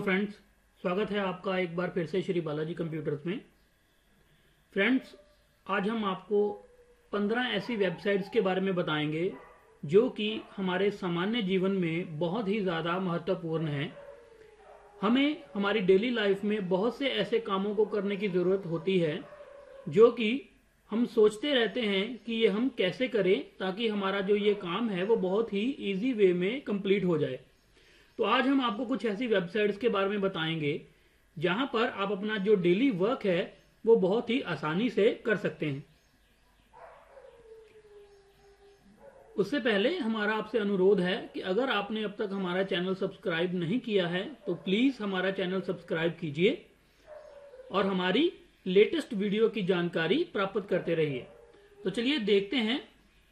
Friends, स्वागत है आपका एक बार फिर से श्री बालाजी कंप्यूटर्स में। फ्रेंड्स, आज हम आपको 15 ऐसी वेबसाइट्स के बारे में बताएंगे जो कि हमारे सामान्य जीवन में बहुत ही ज़्यादा महत्वपूर्ण है। हमें हमारी डेली लाइफ में बहुत से ऐसे कामों को करने की ज़रूरत होती है जो कि हम सोचते रहते हैं कि ये हम कैसे करें ताकि हमारा जो ये काम है वो बहुत ही ईजी वे में कंप्लीट हो जाए। तो आज हम आपको कुछ ऐसी वेबसाइट्स के बारे में बताएंगे जहां पर आप अपना जो डेली वर्क है वो बहुत ही आसानी से कर सकते हैं। उससे पहले हमारा आपसे अनुरोध है कि अगर आपने अब तक हमारा चैनल सब्सक्राइब नहीं किया है तो प्लीज हमारा चैनल सब्सक्राइब कीजिए और हमारी लेटेस्ट वीडियो की जानकारी प्राप्त करते रहिए। तो चलिए देखते हैं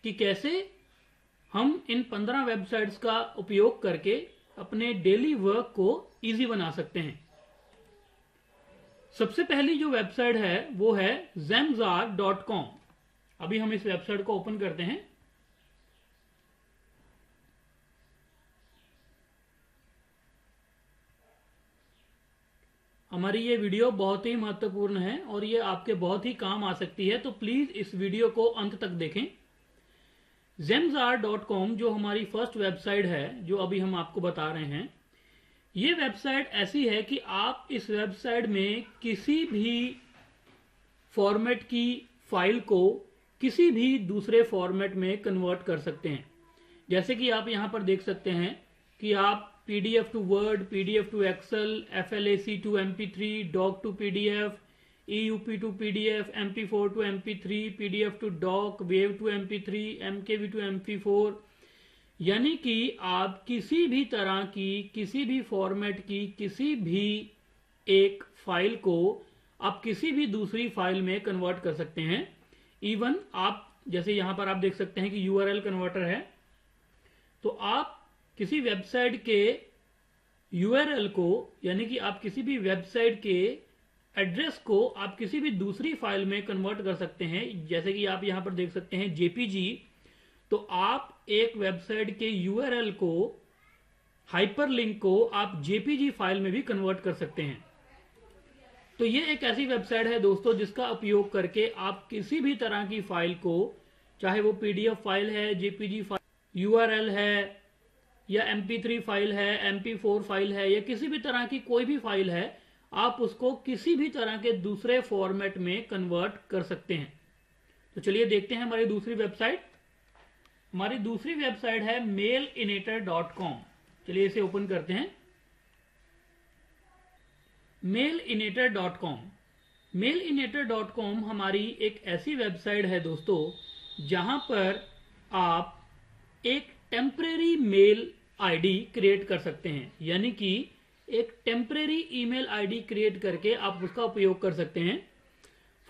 कि कैसे हम इन 15 वेबसाइट्स का उपयोग करके अपने डेली वर्क को इजी बना सकते हैं। सबसे पहली जो वेबसाइट है वो है Zemzar.com। अभी हम इस वेबसाइट को ओपन करते हैं। हमारी ये वीडियो बहुत ही महत्वपूर्ण है और ये आपके बहुत ही काम आ सकती है, तो प्लीज इस वीडियो को अंत तक देखें। Zemzar.com जो हमारी फर्स्ट वेबसाइट है जो अभी हम आपको बता रहे हैं, ये वेबसाइट ऐसी है कि आप इस वेबसाइट में किसी भी फॉर्मेट की फाइल को किसी भी दूसरे फॉर्मेट में कन्वर्ट कर सकते हैं। जैसे कि आप यहाँ पर देख सकते हैं कि आप PDF to Word, PDF to Excel, FLAC to MP3, doc to PDF, EUP to PDF, MP4 to MP3, PDF to doc, वेव to MP3, MKV to MP4, यानी कि आप किसी भी तरह की किसी भी फॉर्मेट की किसी भी एक फाइल को आप किसी भी दूसरी फाइल में कन्वर्ट कर सकते हैं। इवन आप जैसे यहां पर आप देख सकते हैं कि URL कन्वर्टर है, तो आप किसी वेबसाइट के URL को यानी कि आप किसी भी वेबसाइट के एड्रेस को आप किसी भी दूसरी फाइल में कन्वर्ट कर सकते हैं। जैसे कि आप यहां पर देख सकते हैं JPG, तो आप एक वेबसाइट के URL को, हाइपरलिंक को आप JPG फाइल में भी कन्वर्ट कर सकते हैं। तो ये एक ऐसी वेबसाइट है दोस्तों जिसका उपयोग करके आप किसी भी तरह की फाइल को, चाहे वो PDF फाइल है, JPG फाइल, URL है या MP3 फाइल है, MP4 फाइल है या किसी भी तरह की कोई भी फाइल है, आप उसको किसी भी तरह के दूसरे फॉर्मेट में कन्वर्ट कर सकते हैं। तो चलिए देखते हैं हमारी दूसरी वेबसाइट। हमारी दूसरी वेबसाइट है Mailinator.com। चलिए इसे ओपन करते हैं। Mailinator.com Mailinator.com हमारी एक ऐसी वेबसाइट है दोस्तों जहां पर आप एक टेम्परेरी मेल आईडी क्रिएट कर सकते हैं, यानी कि एक टेम्परेरी ईमेल आईडी क्रिएट करके आप उसका उपयोग कर सकते हैं।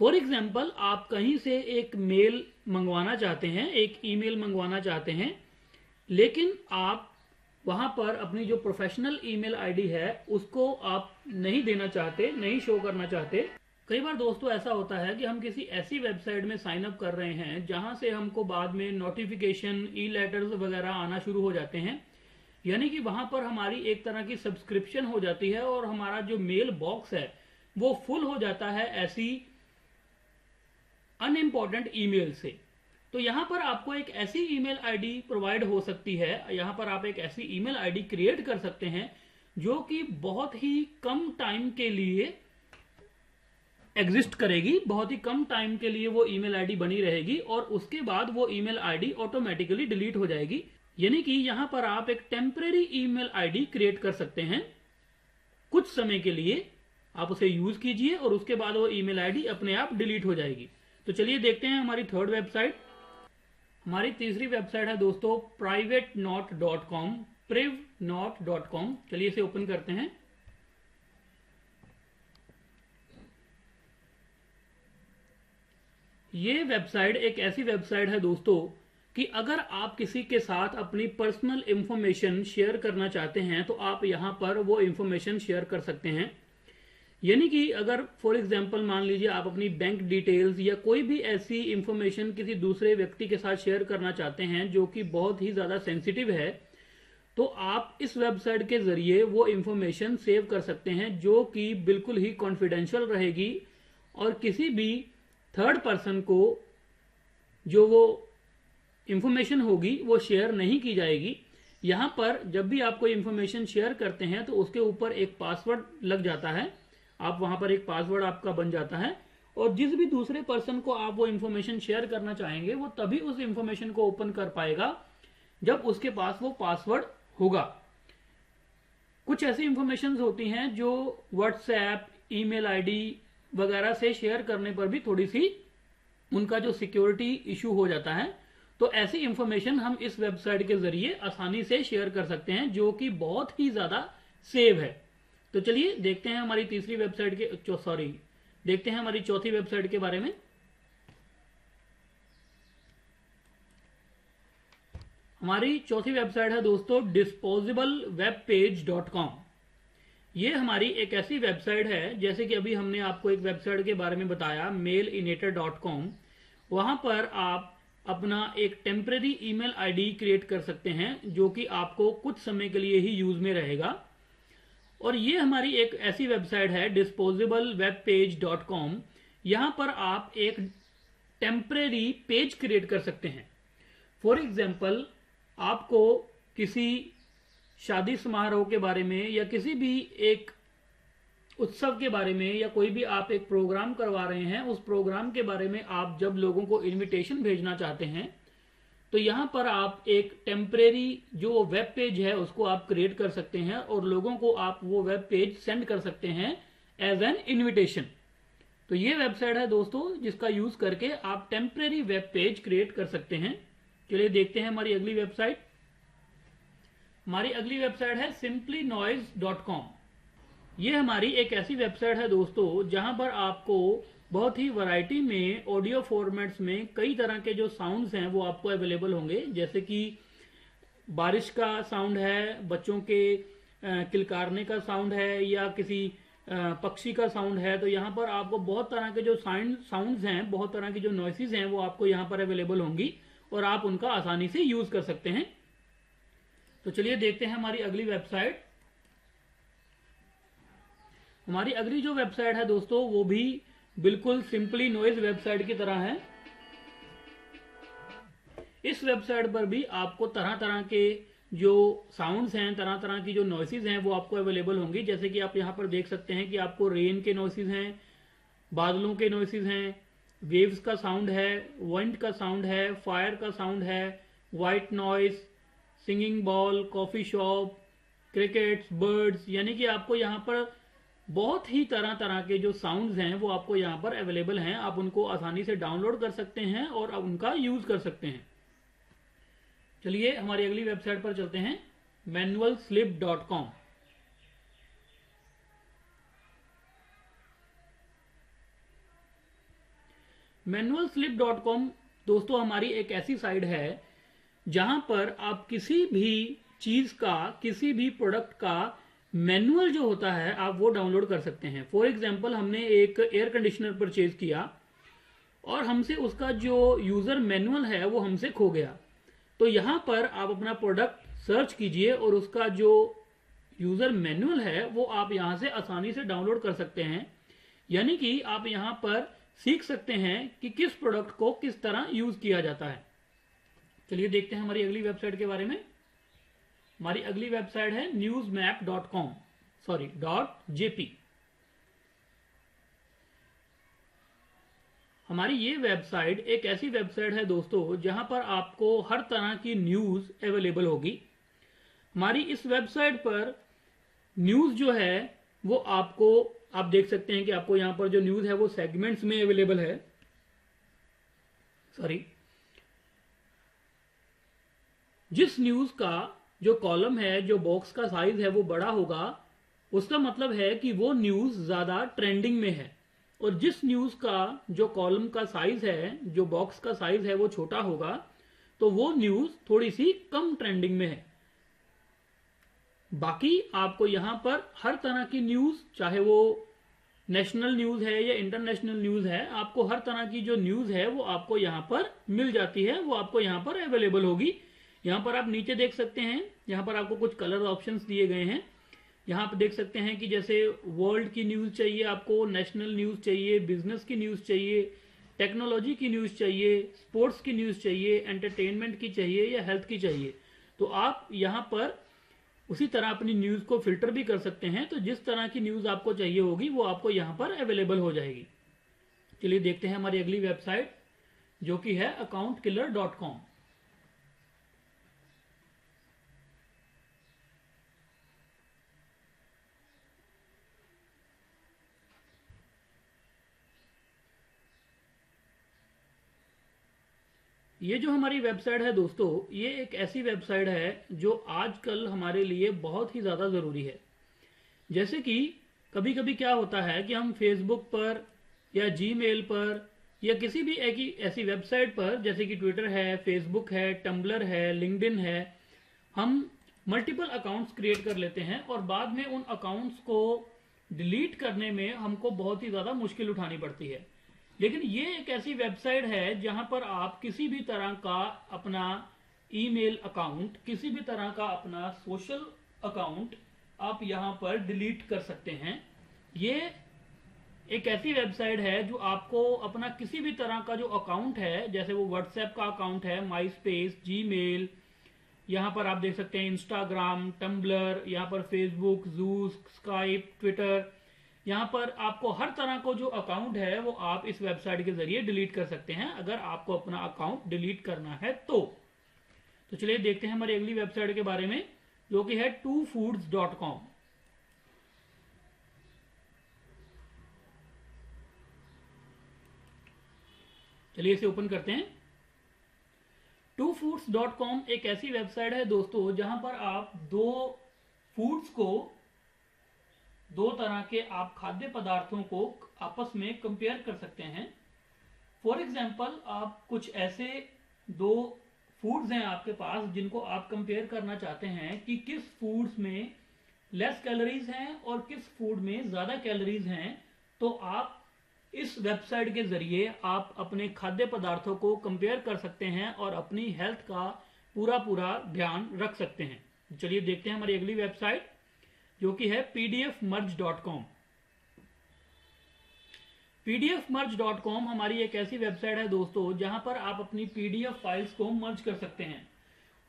फॉर एग्जाम्पल, आप कहीं से एक मेल मंगवाना चाहते हैं, एक ईमेल मंगवाना चाहते हैं, लेकिन आप वहां पर अपनी जो प्रोफेशनल ईमेल आईडी है उसको आप नहीं देना चाहते, नहीं शो करना चाहते। कई बार दोस्तों ऐसा होता है कि हम किसी ऐसी वेबसाइट में साइन अप कर रहे हैं जहां से हमको बाद में नोटिफिकेशन, ई-लेटर्स वगैरह आना शुरू हो जाते हैं, यानी कि वहां पर हमारी एक तरह की सब्सक्रिप्शन हो जाती है और हमारा जो मेल बॉक्स है वो फुल हो जाता है ऐसी अनइम्पॉर्टेंट ईमेल से। तो यहां पर आपको एक ऐसी ईमेल आईडी प्रोवाइड हो सकती है, यहां पर आप एक ऐसी ईमेल आईडी क्रिएट कर सकते हैं जो कि बहुत ही कम टाइम के लिए एग्जिस्ट करेगी, बहुत ही कम टाइम के लिए वो ईमेल आईडी बनी रहेगी और उसके बाद वो ईमेल आईडी ऑटोमेटिकली डिलीट हो जाएगी। यानी कि यहां पर आप एक टेम्परेरी ईमेल आईडी क्रिएट कर सकते हैं, कुछ समय के लिए आप उसे यूज कीजिए और उसके बाद वो ईमेल आईडी अपने आप डिलीट हो जाएगी। तो चलिए देखते हैं हमारी थर्ड वेबसाइट। हमारी तीसरी वेबसाइट है दोस्तों privateknot.com privnot.com। चलिए इसे ओपन करते हैं। ये वेबसाइट एक ऐसी वेबसाइट है दोस्तों कि अगर आप किसी के साथ अपनी पर्सनल इंफॉर्मेशन शेयर करना चाहते हैं तो आप यहां पर वो इंफॉर्मेशन शेयर कर सकते हैं। यानी कि अगर फॉर एग्जांपल मान लीजिए आप अपनी बैंक डिटेल्स या कोई भी ऐसी इंफॉर्मेशन किसी दूसरे व्यक्ति के साथ शेयर करना चाहते हैं जो कि बहुत ही ज्यादा सेंसिटिव है, तो आप इस वेबसाइट के जरिए वो इंफॉर्मेशन सेव कर सकते हैं जो कि बिल्कुल ही कॉन्फिडेंशियल रहेगी और किसी भी थर्ड पर्सन को जो वो इंफॉर्मेशन होगी वो शेयर नहीं की जाएगी। यहां पर जब भी आप कोई इंफॉर्मेशन शेयर करते हैं तो उसके ऊपर एक पासवर्ड लग जाता है, आप वहां पर एक पासवर्ड आपका बन जाता है और जिस भी दूसरे पर्सन को आप वो इंफॉर्मेशन शेयर करना चाहेंगे वो तभी उस इंफॉर्मेशन को ओपन कर पाएगा जब उसके पास वो पासवर्ड होगा। कुछ ऐसी इंफॉर्मेशन होती हैं जो व्हाट्सएप, ईमेल आईडी वगैरह से शेयर करने पर भी थोड़ी सी उनका जो सिक्योरिटी इशू हो जाता है, तो ऐसी इंफॉर्मेशन हम इस वेबसाइट के जरिए आसानी से शेयर कर सकते हैं जो कि बहुत ही ज्यादा सेव है। तो चलिए देखते हैं हमारी तीसरी वेबसाइट के देखते हैं हमारी चौथी वेबसाइट के बारे में। हमारी चौथी वेबसाइट है दोस्तों disposableWebPage.com। ये हमारी एक ऐसी वेबसाइट है, जैसे कि अभी हमने आपको एक वेबसाइट के बारे में बताया mailinator.com, वहां पर आप अपना एक टेम्परेरी ईमेल आईडी क्रिएट कर सकते हैं जो कि आपको कुछ समय के लिए ही यूज में रहेगा। और ये हमारी एक ऐसी वेबसाइट है disposableWebPage.com, यहां पर आप एक टेम्परेरी पेज क्रिएट कर सकते हैं। फॉर एग्जाम्पल, आपको किसी शादी समारोह के बारे में या किसी भी एक उत्सव के बारे में या कोई भी आप एक प्रोग्राम करवा रहे हैं, उस प्रोग्राम के बारे में आप जब लोगों को इनविटेशन भेजना चाहते हैं तो यहां पर आप एक टेम्परेरी जो वेब पेज है उसको आप क्रिएट कर सकते हैं और लोगों को आप वो वेब पेज सेंड कर सकते हैं एज एन इनविटेशन। तो ये वेबसाइट है दोस्तों जिसका यूज करके आप टेम्परेरी वेब पेज क्रिएट कर सकते हैं। चलिए देखते हैं हमारी अगली वेबसाइट। हमारी अगली वेबसाइट है simplynoise.com। ये हमारी एक ऐसी वेबसाइट है दोस्तों जहां पर आपको बहुत ही वैरायटी में ऑडियो फॉर्मेट्स में कई तरह के जो साउंड्स हैं वो आपको अवेलेबल होंगे, जैसे कि बारिश का साउंड है, बच्चों के किलकारने का साउंड है या किसी पक्षी का साउंड है। तो यहाँ पर आपको बहुत तरह के जो साउंड्स हैं, बहुत तरह की जो नॉइसेस हैं वो आपको यहाँ पर अवेलेबल होंगी और आप उनका आसानी से यूज कर सकते हैं। तो चलिए देखते हैं हमारी अगली वेबसाइट। हमारी अगली जो वेबसाइट है दोस्तों वो भी बिल्कुल सिंपली नॉइज वेबसाइट की तरह है। इस वेबसाइट पर भी आपको तरह तरह के जो साउंड्स हैं, तरह तरह की जो नॉइसेस हैं वो आपको अवेलेबल होंगी। जैसे कि आप यहाँ पर देख सकते हैं कि आपको रेन के नॉइसेस हैं, बादलों के नॉइसेस हैं, वेव्स का साउंड है, विंड का साउंड है, फायर का साउंड है, white noise, singing ball, coffee shop, crickets, birds, यानी कि आपको यहाँ पर बहुत ही तरह तरह के जो साउंड्स हैं वो आपको यहाँ पर अवेलेबल हैं। आप उनको आसानी से डाउनलोड कर सकते हैं और आप उनका यूज कर सकते हैं। चलिए हमारी अगली वेबसाइट पर चलते हैं, manualslip.com। manualslip.com दोस्तों हमारी एक ऐसी साइट है जहां पर आप किसी भी चीज का, किसी भी प्रोडक्ट का मैनुअल जो होता है आप वो डाउनलोड कर सकते हैं। फॉर एग्जांपल, हमने एक एयर कंडीशनर परचेज किया और हमसे उसका जो यूजर मैनुअल है वो हमसे खो गया। तो यहां पर आप अपना प्रोडक्ट सर्च कीजिए और उसका जो यूजर मैनुअल है वो आप यहां से आसानी से डाउनलोड कर सकते हैं। यानी कि आप यहां पर सीख सकते हैं कि किस प्रोडक्ट को किस तरह यूज किया जाता है। चलिए देखते हैं हमारी अगली वेबसाइट के बारे में। हमारी अगली वेबसाइट है newsmap.com.jp। हमारी ये वेबसाइट एक ऐसी वेबसाइट है दोस्तों जहां पर आपको हर तरह की न्यूज अवेलेबल होगी। हमारी इस वेबसाइट पर न्यूज जो है वो आपको, आप देख सकते हैं कि आपको यहां पर जो न्यूज है वो सेगमेंट्स में अवेलेबल है। जिस न्यूज का जो कॉलम है, जो बॉक्स का साइज है वो बड़ा होगा, उसका मतलब है कि वो न्यूज ज्यादा ट्रेंडिंग में है। और जिस न्यूज का जो कॉलम का साइज है, जो बॉक्स का साइज है वो छोटा होगा, तो वो न्यूज थोड़ी सी कम ट्रेंडिंग में है। बाकी आपको यहां पर हर तरह की न्यूज, चाहे वो नेशनल न्यूज है या इंटरनेशनल न्यूज है, आपको हर तरह की जो न्यूज है वो आपको यहां पर मिल जाती है, वो आपको यहां पर अवेलेबल होगी। यहाँ पर आप नीचे देख सकते हैं, यहाँ पर आपको कुछ कलर ऑप्शंस दिए गए हैं। यहाँ पर देख सकते हैं कि जैसे वर्ल्ड की न्यूज़ चाहिए आपको, नेशनल न्यूज़ चाहिए, बिजनेस की न्यूज़ चाहिए, टेक्नोलॉजी की न्यूज़ चाहिए, स्पोर्ट्स की न्यूज़ चाहिए, एंटरटेनमेंट की चाहिए या हेल्थ की चाहिए। तो आप यहाँ पर उसी तरह अपनी न्यूज़ को फिल्टर भी कर सकते हैं। तो जिस तरह की न्यूज़ आपको चाहिए होगी वो आपको यहाँ पर अवेलेबल हो जाएगी। चलिए देखते हैं हमारी अगली वेबसाइट, जो कि है accountkiller.com। ये जो हमारी वेबसाइट है दोस्तों, ये एक ऐसी वेबसाइट है जो आजकल हमारे लिए बहुत ही ज़्यादा ज़रूरी है। जैसे कि कभी कभी क्या होता है कि हम फेसबुक पर या जीमेल पर या किसी भी ऐसी वेबसाइट पर, जैसे कि ट्विटर है, फेसबुक है, टम्बलर है, लिंक्डइन है, हम मल्टीपल अकाउंट्स क्रिएट कर लेते हैं और बाद में उन अकाउंट्स को डिलीट करने में हमको बहुत ही ज़्यादा मुश्किल उठानी पड़ती है। लेकिन ये एक ऐसी वेबसाइट है जहां पर आप किसी भी तरह का अपना ईमेल अकाउंट, किसी भी तरह का अपना सोशल अकाउंट आप यहां पर डिलीट कर सकते हैं। ये एक ऐसी वेबसाइट है जो आपको अपना किसी भी तरह का जो अकाउंट है, जैसे वो व्हाट्सएप का अकाउंट है, माई स्पेस, जीमेल, यहाँ पर आप देख सकते हैं इंस्टाग्राम, टम्बलर, यहाँ पर फेसबुक, जूम, स्काइप, ट्विटर, यहाँ पर आपको हर तरह को जो अकाउंट है वो आप इस वेबसाइट के जरिए डिलीट कर सकते हैं, अगर आपको अपना अकाउंट डिलीट करना है तो चलिए देखते हैं हमारी अगली वेबसाइट के बारे में, जो कि है twofoods.com। चलिए इसे ओपन करते हैं। twofoods.com एक ऐसी वेबसाइट है दोस्तों जहां पर आप दो फूड्स को, दो तरह के आप खाद्य पदार्थों को आपस में कंपेयर कर सकते हैं। फॉर एग्जाम्पल, आप कुछ ऐसे दो फूड्स हैं आपके पास जिनको आप कंपेयर करना चाहते हैं कि किस फूड्स में लेस कैलोरीज हैं और किस फूड में ज्यादा कैलोरीज हैं। तो आप इस वेबसाइट के जरिए आप अपने खाद्य पदार्थों को कंपेयर कर सकते हैं और अपनी हेल्थ का पूरा ध्यान रख सकते हैं। चलिए देखते हैं हमारी अगली वेबसाइट, जो कि है pdfmerge.com। pdfmerge.com हमारी एक ऐसी वेबसाइट है दोस्तों जहां पर आप अपनी पीडीएफ फाइल्स को मर्ज कर सकते हैं।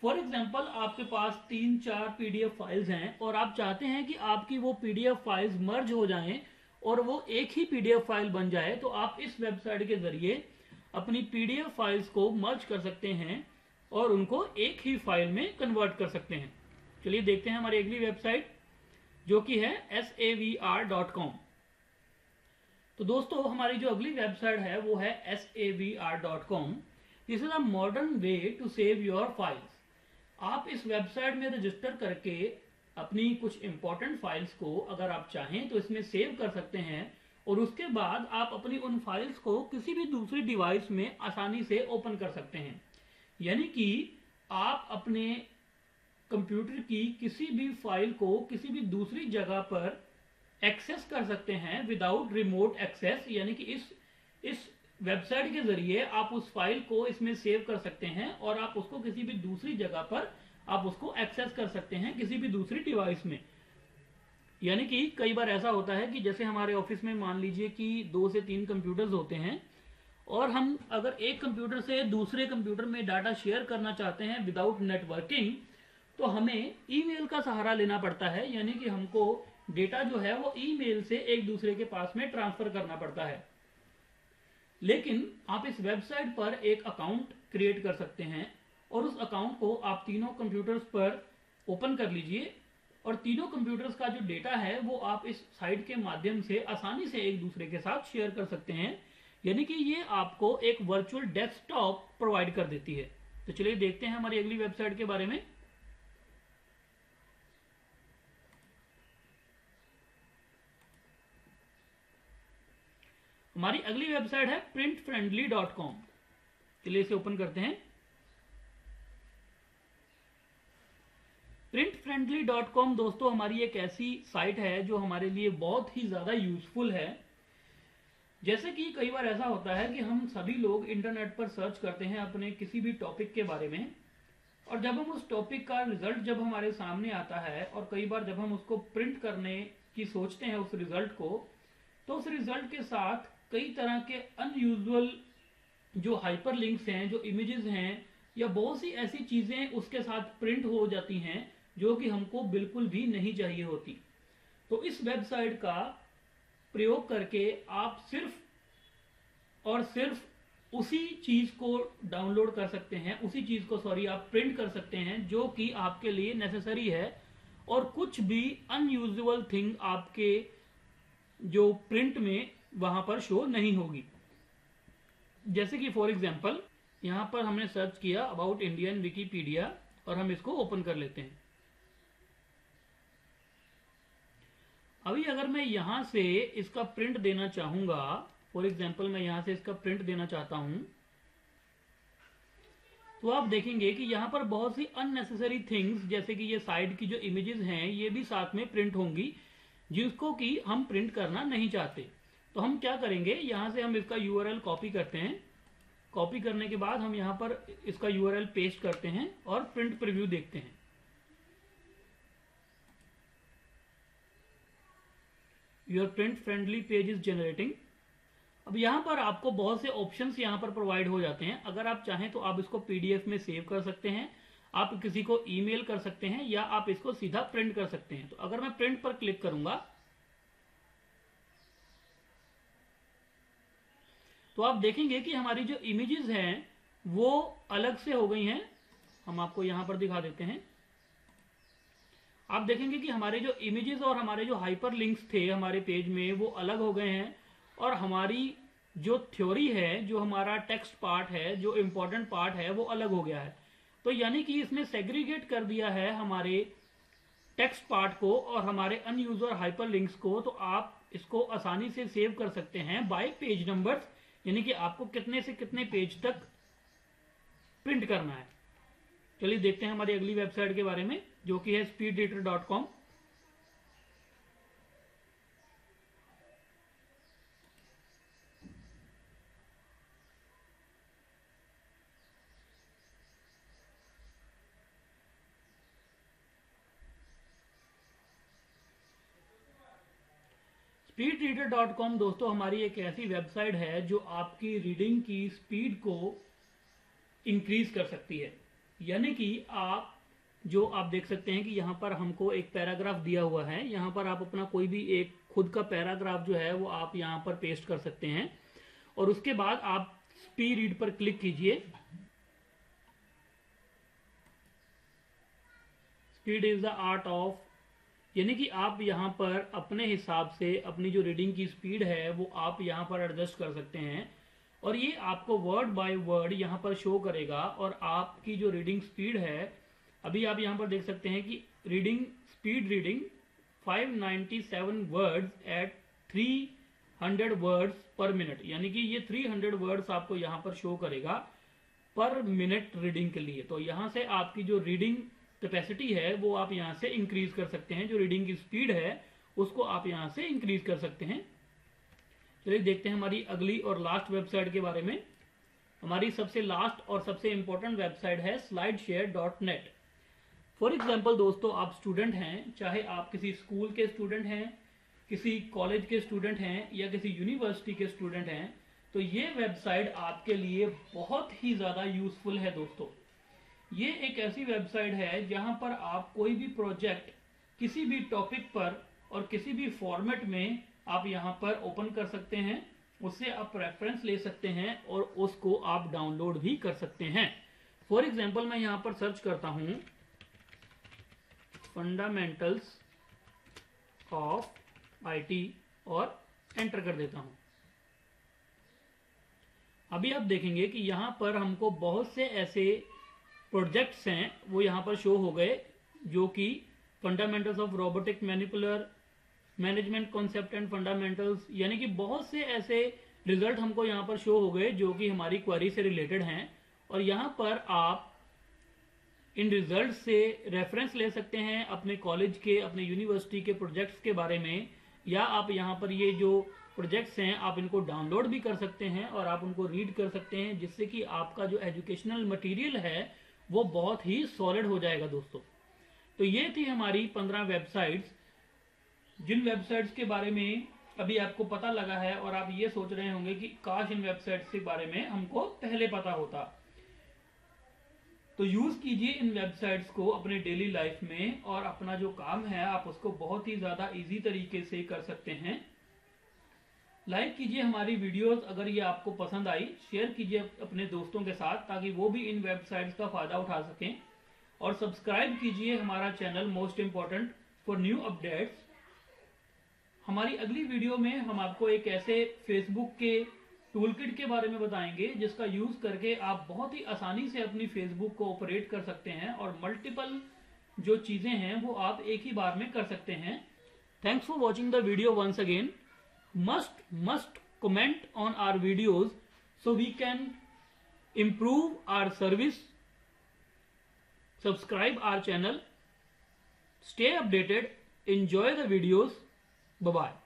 फॉर एग्जाम्पल, आपके पास 3-4 पीडीएफ फाइल्स हैं और आप चाहते हैं कि आपकी वो पीडीएफ फाइल्स मर्ज हो जाएं और वो एक ही पीडीएफ फाइल बन जाए। तो आप इस वेबसाइट के जरिए अपनी पीडीएफ फाइल्स को मर्ज कर सकते हैं और उनको एक ही फाइल में कन्वर्ट कर सकते हैं। चलिए देखते हैं हमारी अगली वेबसाइट, जो कि है savr.com। तो दोस्तों हमारी जो अगली वेबसाइट है वो है savr.com। This is a modern way to save your files. आप इस वेबसाइट में रजिस्टर करके अपनी कुछ इंपॉर्टेंट फाइल्स को अगर आप चाहें तो इसमें सेव कर सकते हैं और उसके बाद आप अपनी उन फाइल्स को किसी भी दूसरी डिवाइस में आसानी से ओपन कर सकते हैं। यानी कि आप अपने कंप्यूटर की किसी भी फाइल को किसी भी दूसरी जगह पर एक्सेस कर सकते हैं विदाउट रिमोट एक्सेस। यानी कि इस वेबसाइट के जरिए आप उस फाइल को इसमें सेव कर सकते हैं और आप उसको किसी भी दूसरी जगह पर आप उसको एक्सेस कर सकते हैं, किसी भी दूसरी डिवाइस में। यानी कि कई बार ऐसा होता है कि जैसे हमारे ऑफिस में मान लीजिए कि 2 से 3 कंप्यूटर्स होते हैं और हम अगर एक कंप्यूटर से दूसरे कंप्यूटर में डाटा शेयर करना चाहते हैं विदाउट नेटवर्किंग, तो हमें ईमेल का सहारा लेना पड़ता है। यानी कि हमको डेटा जो है वो ईमेल से एक दूसरे के पास में ट्रांसफर करना पड़ता है। लेकिन आप इस वेबसाइट पर एक अकाउंट क्रिएट कर सकते हैं और उस अकाउंट को आप तीनों कंप्यूटर्स पर ओपन कर लीजिए और तीनों कंप्यूटर्स का जो डेटा है वो आप इस साइट के माध्यम से आसानी से एक दूसरे के साथ शेयर कर सकते हैं। यानी कि ये आपको एक वर्चुअल डेस्कटॉप प्रोवाइड कर देती है। तो चलिए देखते हैं हमारी अगली वेबसाइट के बारे में। हमारी अगली वेबसाइट है printfriendly.com। चलिए इसे ओपन करते हैं। printfriendly.com दोस्तों हमारी एक ऐसी साइट है जो हमारे लिए बहुत ही ज़्यादा यूजफुल है। जैसे कि कई बार ऐसा होता है कि हम सभी लोग इंटरनेट पर सर्च करते हैं अपने किसी भी टॉपिक के बारे में और जब हम उस टॉपिक का रिजल्ट जब हमारे सामने आता है और कई बार जब हम उसको प्रिंट करने की सोचते हैं उस रिजल्ट को, तो उस रिजल्ट के साथ कई तरह के अनयूजुअल जो हाइपर लिंक्स हैं, जो इमेजेस हैं, या बहुत सी ऐसी चीजें उसके साथ प्रिंट हो जाती हैं जो कि हमको बिल्कुल भी नहीं चाहिए होती। तो इस वेबसाइट का प्रयोग करके आप सिर्फ और सिर्फ उसी चीज को डाउनलोड कर सकते हैं, उसी चीज को आप प्रिंट कर सकते हैं जो कि आपके लिए नेसेसरी है, और कुछ भी अनयूजुअल थिंग आपके जो प्रिंट में वहां पर शो नहीं होगी। जैसे कि फॉर एग्जांपल यहां पर हमने सर्च किया अबाउट इंडियन विकिपीडिया और हम इसको ओपन कर लेते हैं। अभी अगर मैं यहां से इसका प्रिंट देना चाहूंगा, फॉर एग्जांपल मैं यहां से इसका प्रिंट देना चाहता हूं, तो आप देखेंगे कि यहां पर बहुत सी अननेसेसरी थिंग्स जैसे कि ये साइड की जो इमेजेस हैं ये भी साथ में प्रिंट होंगी जिसको कि हम प्रिंट करना नहीं चाहते। तो हम क्या करेंगे, यहां से हम इसका यूआरएल कॉपी करते हैं। कॉपी करने के बाद हम यहां पर इसका यूआरएल पेस्ट करते हैं और प्रिंट प्रीव्यू देखते हैं। Your print friendly page is generating. अब यहां पर आपको बहुत से ऑप्शंस यहां पर प्रोवाइड हो जाते हैं। अगर आप चाहें तो आप इसको पीडीएफ में सेव कर सकते हैं, आप किसी को ईमेल कर सकते हैं, या आप इसको सीधा प्रिंट कर सकते हैं। तो अगर मैं प्रिंट पर क्लिक करूंगा तो आप देखेंगे कि हमारी जो इमेजेस हैं वो अलग से हो गई हैं। हम आपको यहां पर दिखा देते हैं। आप देखेंगे कि हमारे जो इमेजेस और हमारे जो हाइपर लिंक्स थे हमारे पेज में वो अलग हो गए हैं, और हमारी जो थ्योरी है, जो हमारा टेक्स्ट पार्ट है, जो इंपॉर्टेंट पार्ट है वो अलग हो गया है। तो यानी कि इसने सेग्रीगेट कर दिया है हमारे टेक्स्ट पार्ट को और हमारे अनयूजर हाइपर लिंक्स को। तो आप इसको आसानी से सेव कर सकते हैं बाय पेज नंबर्स, यानी कि आपको कितने से कितने पेज तक प्रिंट करना है। चलिए देखते हैं हमारी अगली वेबसाइट के बारे में जो कि है speedreader.com। speedreader.com दोस्तों हमारी एक ऐसी वेबसाइट है जो आपकी रीडिंग की स्पीड को इंक्रीज कर सकती है। यानी कि आप देख सकते हैं कि यहाँ पर हमको एक पैराग्राफ दिया हुआ है। यहाँ पर आप अपना कोई भी एक खुद का पैराग्राफ जो है वो आप यहाँ पर पेस्ट कर सकते हैं, और उसके बाद आप स्पीड रीड पर क्लिक कीजिए। Speed is the art of, यानी कि आप यहाँ पर अपने हिसाब से अपनी जो रीडिंग की स्पीड है वो आप यहाँ पर एडजस्ट कर सकते हैं, और ये आपको वर्ड बाय वर्ड यहाँ पर शो करेगा। और आपकी जो रीडिंग स्पीड है, अभी आप यहाँ पर देख सकते हैं कि speed reading 597 words eight 300 words पर मिनट, यानी कि ये 300 वर्ड्स आपको यहाँ पर शो करेगा पर मिनट रीडिंग के लिए। तो यहाँ से आपकी जो रीडिंग कैपेसिटी है वो आप यहाँ से इंक्रीज कर सकते हैं, जो रीडिंग की स्पीड है उसको आप यहाँ से इंक्रीज कर सकते हैं। चलिए देखते हैं हमारी अगली और लास्ट वेबसाइट के बारे में। हमारी सबसे लास्ट और सबसे इंपॉर्टेंट वेबसाइट है slideshare.net। फॉर एग्जाम्पल दोस्तों, आप स्टूडेंट हैं, चाहे आप किसी स्कूल के स्टूडेंट हैं, किसी कॉलेज के स्टूडेंट हैं, या किसी यूनिवर्सिटी के स्टूडेंट हैं, तो ये वेबसाइट आपके लिए बहुत ही ज्यादा यूजफुल है दोस्तों। ये एक ऐसी वेबसाइट है जहां पर आप कोई भी प्रोजेक्ट किसी भी टॉपिक पर और किसी भी फॉर्मेट में आप यहां पर ओपन कर सकते हैं, उससे आप रेफरेंस ले सकते हैं और उसको आप डाउनलोड भी कर सकते हैं। फॉर एग्जाम्पल मैं यहां पर सर्च करता हूं फंडामेंटल्स ऑफ आईटी और एंटर कर देता हूं। अभी आप देखेंगे कि यहां पर हमको बहुत से ऐसे प्रोजेक्ट्स हैं वो यहां पर शो हो गए, जो कि fundamentals of robotic manipulator, management concept and fundamentals, यानी कि बहुत से ऐसे रिजल्ट हमको यहाँ पर शो हो गए जो कि हमारी क्वेरी से रिलेटेड हैं। और यहाँ पर आप इन रिजल्ट से रेफरेंस ले सकते हैं अपने कॉलेज के, अपने यूनिवर्सिटी के प्रोजेक्ट्स के बारे में, या आप यहाँ पर ये जो प्रोजेक्ट्स हैं आप इनको डाउनलोड भी कर सकते हैं और आप उनको रीड कर सकते हैं, जिससे कि आपका जो एजुकेशनल मटेरियल है वो बहुत ही सॉलिड हो जाएगा दोस्तों। तो ये थी हमारी 15 वेबसाइट्स, जिन वेबसाइट्स के बारे में अभी आपको पता लगा है और आप ये सोच रहे होंगे कि काश इन वेबसाइट्स के बारे में हमको पहले पता होता। तो यूज कीजिए इन वेबसाइट्स को अपने डेली लाइफ में, और अपना जो काम है आप उसको बहुत ही ज्यादा इजी तरीके से कर सकते हैं। लाइक कीजिए हमारी वीडियोस अगर ये आपको पसंद आई, शेयर कीजिए अपने दोस्तों के साथ ताकि वो भी इन वेबसाइट्स का फायदा उठा सकें, और सब्सक्राइब कीजिए हमारा channel most important for new updates. हमारी अगली वीडियो में हम आपको एक ऐसे फेसबुक के टूलकिट के बारे में बताएंगे जिसका यूज करके आप बहुत ही आसानी से अपनी फेसबुक को ऑपरेट कर सकते हैं और मल्टीपल जो चीजें हैं वो आप एक ही बार में कर सकते हैं। Thanks for watching the video once again. must comment on our videos so we can improve our service. Subscribe our channel, stay updated, enjoy the videos. Bye bye.